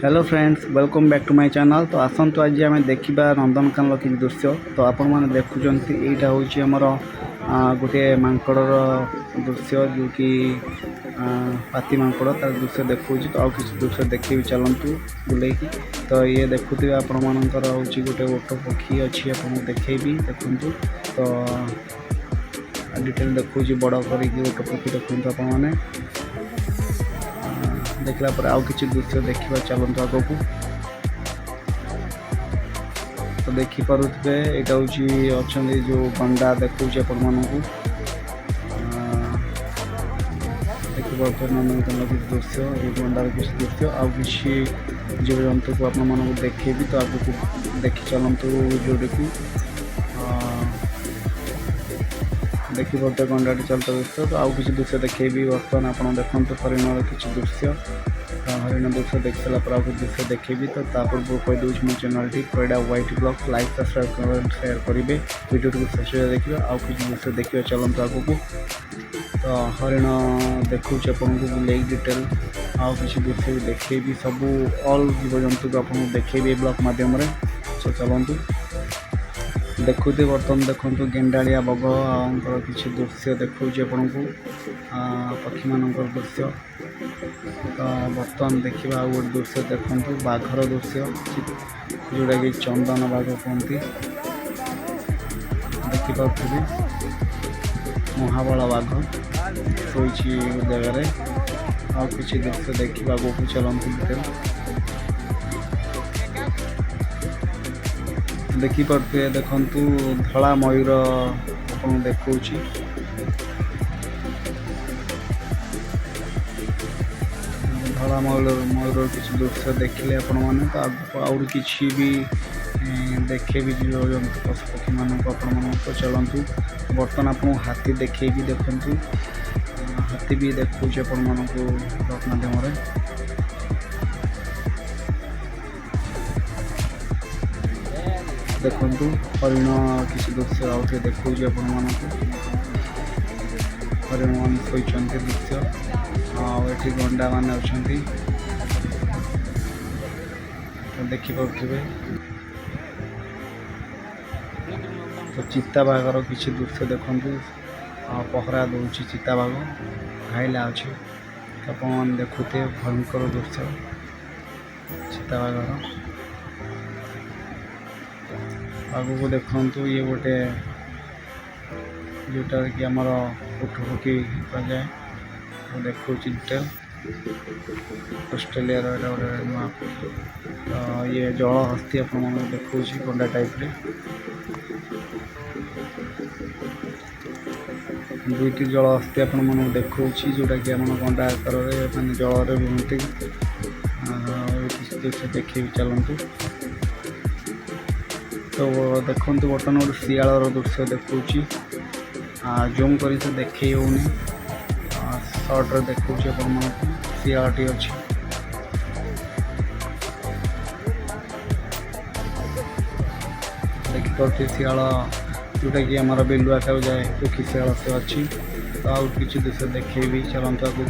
Hello friends, welcome back to my channel. तो आसतु आज आम देखा नंदनकानन कि दृश्य। तो आपण मैंने देखुं यहाँ हूँ आमर गोटे मांकड़र दृश्य जो कि पाती मांकड़ तार दृश्य देखा। तो आउ कि दृश्य देखी चलतु बुले। तो ये देखुवे आपण मानकर हूँ गोटे ओट पक्षी अच्छी आपको देखेबी देखु। तो डिटेल देखा बड़ कर ओट पक्षी देखते आपण मैंने देखला पर आउ किसी दृश्य देखा चलते आग को। तो देखिपे यहाँ हूँ अच्छा जो गंडा देखा देखिए नंदनकानन किसी दृश्य गंडार किसी दृश्य आउ कि जीव जंतु को आप देखेबी। तो आगे देखी चलतु जोड़ी को देखिपे गंडाटी चलता दृश्य। तो आउ किसी दृश्य देखेबी बर्तमान आप देखते हरिण किसी दृश्य हरिण दृश्य देख सारा पर आगे दृश्य देखेबी। तो पूर्व कहीदे मो चैनल टी पैडा व्हाइट ब्लॉग लाइक सब्सक्राइब कमेंट शेयर करेंगे वीडियो को शेष देखिए आउ किसी दृश्य देखिए चलते आग को। तो हरिण देखुँ आपको बुले डिटेल आउ किसी दृश्य देखेबी सबू ऑल जीव जंतु को आपको देखेबी ब्लॉग मध्यम। सो चलतु देखुते बर्तमान देखु गेंडाड़िया बग आर किसी दृश्य देखा आपन को पक्षी मान दृश्य। तो बर्तमान देखा गोटे दृश्य देखु बाघर दृश्य जोटा कि चंदन बाघ कहते देखिपे महाबल बाघ शोची जगार आ किसी दृश्य देखा आगे चलती डिटेल देखिपे देखु धला मयूर आपको देखा धला मयूर किसी दृश्य देखिले आपण मैंने। तो आउर किसी भी देखे भी जीव जंतु पशु पक्षी मानक तो चलतु बर्तमान आपको हाथी देखे भी देखु हाथी भी देखा आपण मानक माध्यम। देखु हरिण किसी दृश्य आउ देखा आपण मानक हरिण मान शोचते दृश्य आठी गंडा मान अच्छा देखिपे। तो चिता बाघर किसी दृश्य देखु पहरा दौर चिता बाघ घाइला अच्छे आप देखुते भयंकर दृश्य चिता बाघर आगू को देखु। ये गोटे जोटा कि आमर उठपकी जाए देखा डिटेल ऑस्ट्रेलिया गोटे नुआ तो ये जल हस्ती आप देखा गंडा टाइप दुईटी जल हस्ती आप देखा जोटा कि आम गंडा आकार मैंने जल रुहति दृश्य देखे चलतु। तो देखु बर्तमान गोटे शियालर दृश्य देखा जूम कर देखे होनी सर्ट्रे देखा शियालटी अच्छी देखिपे शियाल जोटा कि आम बेलुआ खाऊ जाए दुखी शियाल से अच्छी। तो आउ किसी दृश्य देखे भी चलते आगे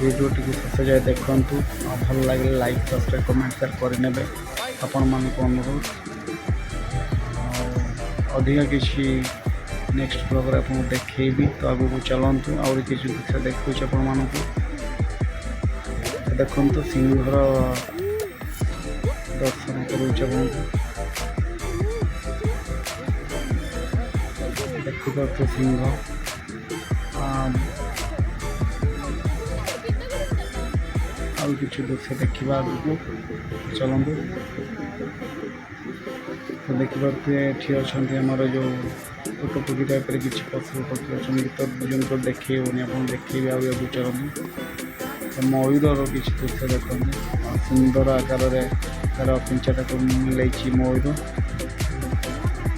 वीडियो टी शेष जाए देखु भल लगे लाइक सब्सक्राइब कमेंट शेयर करे आपण मान अनुरोध अधिक किसी नेक्स्ट ब्लॉग आप देखेबी। तो आगे को चलतु आउ किसी दृश्य देखुच आपण मानक देखु सिंहर दर्शन करुच देखिपे सिंह आउ किसी दृश्य देखा आगे चलतु। तो देखिपे ये अच्छा आमर जो ओट पक्षी टाइप किसी पशु पक्षी अच्छा गीत जिनको देखे होनी आप देखे आगे चलते। तो मयूर किसी दृश्य देखते सुंदर आकार तार पिंचाटा को मिलाई मयूर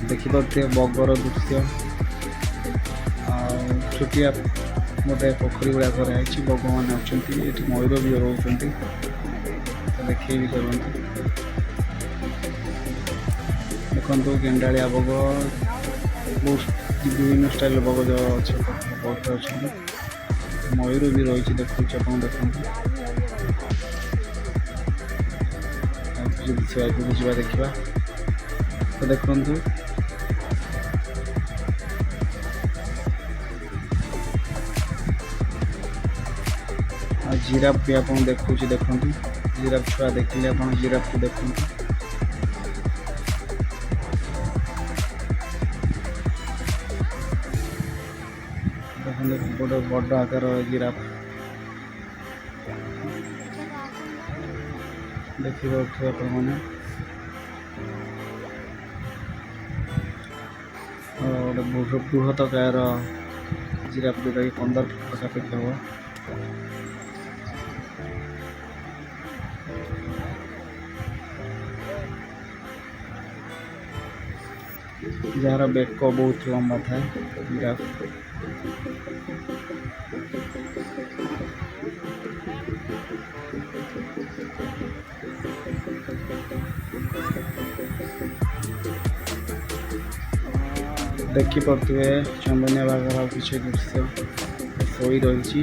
देखिपे बगर दृश्य छोटिया गोटे पोखरी भाया कराई बग मैंने अच्छा ये मयूर भी रोच देखे भी चलते देखु गेंडाड़िया बग बहुत विभिन्न स्टाइल बग जो अच्छे बहुत अच्छा ମୟୂର ବି ରହିଛି ଦେଖୁଛି ଆପଣ ଦେଖନ୍ତୁ। ଆଗକୁ କିଛି ଆଗକୁ ଯିବା ଦେଖିବା ତ ଦେଖନ୍ତୁ ଆଉ ଜିରାଫ ବି ଆପଣ ଦେଖୁଛି ଦେଖନ୍ତୁ। ଜିରାଫ ଛୁଆ ଦେଖିଲେ ଆପଣ ଜିରାଫକୁ ଦେଖନ୍ତୁ। ଦେଖନ୍ତୁ ଗୋଟେ ବଡ଼ ଆକାର ଜିରାଫ ଦେଖିପାରୁଥିବେ ଆପଣମାନେ। ଗୋଟେ ବୃହତ କାୟର ଜିରାଫ ଯେଉଁଟାକି 15 ଫୁଟ ପାଖାପାଖି ହେବ। ଯାହାର ବେକ ବହୁତ ଲମ୍ବା ଥାଏ ଜିରାଫ। ଦେଖିପାରୁଥିବେ ଚନ୍ଦନିଆ ବାଘର ଆଉ କିଛି ଦୃଶ୍ୟ ଶୋଇ ରହିଛି।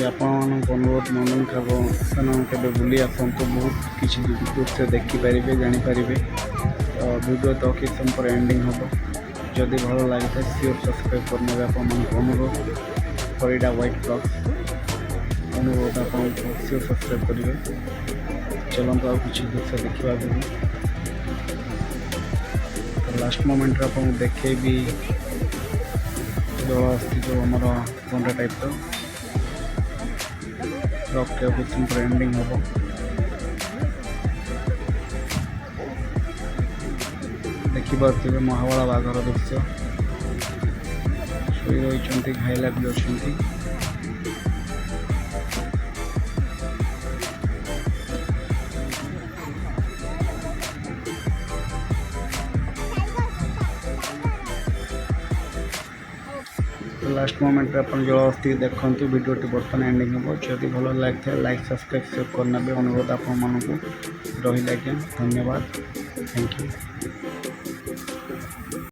ଆପଣମାନଙ୍କୁ ଅନୁରୋଧ ନନ୍ଦନକାନନ କେବେ ବୁଲି ଆସନ୍ତୁ, ବହୁତ କିଛି ଦୃଶ୍ୟ ଦେଖିପାରିବେ ଜାଣିପାରିବେ। ତ ଭିଡ଼ିଓ ତ କିଛି ସମୟ ପରେ ଏଣ୍ଡିଙ୍ଗ ହେବ। ଯଦି ଭଲ ଲାଗିଥାଏ ସିଓର ସବସ୍କ୍ରାଇବ୍ କରିନେବେ ଆପଣମାନଙ୍କୁ ଅନୁରୋଧ। ପରିଡ଼ା ହ୍ୱାଇଟ୍ ବ୍ଲଗ୍ସ ଅନୁରୋଧ ଆପଣଙ୍କୁ ସିଓର ସବସ୍କ୍ରାଇବ୍ କରିବେ। ଚାଲନ୍ତୁ ଆଉ କିଛି ଦୃଶ୍ୟ ଦେଖିବାକୁ। ଲାଷ୍ଟ ମୋମେଣ୍ଟରେ ଆପଣଙ୍କୁ ଦେଖେଇବି ଜଳ ଆସୁଛି ଯେଉଁ ଆମର ଗଣ୍ଡା ଟାଇପ୍ର। ବ୍ଲଗ୍ଟି ଆଉ କିଛି ସମୟ ପରେ ଏଣ୍ଡିଙ୍ଗ ହେବ। ଦେଖିପାରୁଥିବେ ମହାବଳ ବାଘର ଦୃଶ୍ୟ ଶୋଇ ରହିଛନ୍ତି, ଖାଇଲା ବି ଅଛନ୍ତି। ଲାଷ୍ଟ ମୋମେଣ୍ଟରେ ଆପଣ ଜଳହସ୍ତି ଦେଖନ୍ତୁ। ଭିଡ଼ିଓଟି ବର୍ତ୍ତମାନ ଏଣ୍ଡିଙ୍ଗ ହେବ। ଯଦି ଭଲ ଲାଗିଥାଏ ଲାଇକ୍ ସବସ୍କ୍ରାଇବ୍ ସେଭ୍ କରିନେବେ ଅନୁରୋଧ ଆପଣମାନଙ୍କୁ ରହିଲା। ଆଜ୍ଞା ଧନ୍ୟବାଦ, ଥ୍ୟାଙ୍କ ୟୁ।